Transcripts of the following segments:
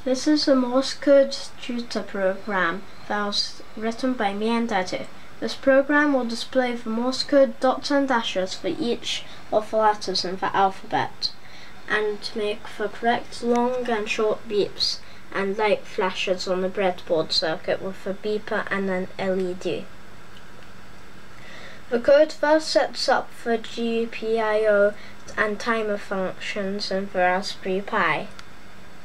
This is a Morse code tutor program that was written by me and Daddy. This program will display the Morse code dots and dashes for each of the letters in the alphabet, and make the correct long and short beeps and light flashes on the breadboard circuit with a beeper and an LED. The code first sets up the GPIO and timer functions in the Raspberry Pi.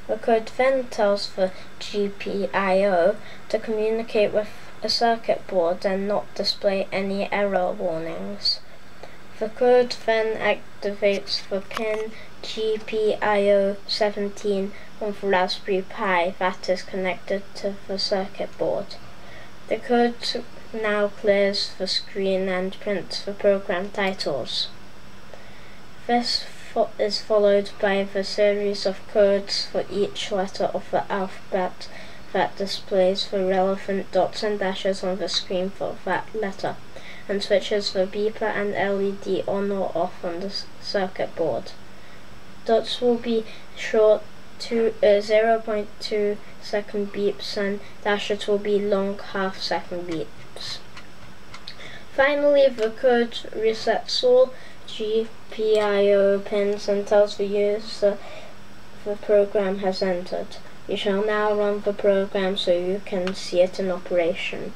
The code then tells the GPIO to communicate with a circuit board and not display any error warnings. The code then activates the pin GPIO 17 on the Raspberry Pi that is connected to the circuit board. The code now clears the screen and prints the program titles. This is followed by the series of codes for each letter of the alphabet that displays the relevant dots and dashes on the screen for that letter, and switches the beeper and LED on or off on the circuit board. Dots will be short 0.2 second beeps and dashes will be long half-second beeps. Finally, the code resets all GPIO pins and tells the user the program has entered. You shall now run the program so you can see it in operation.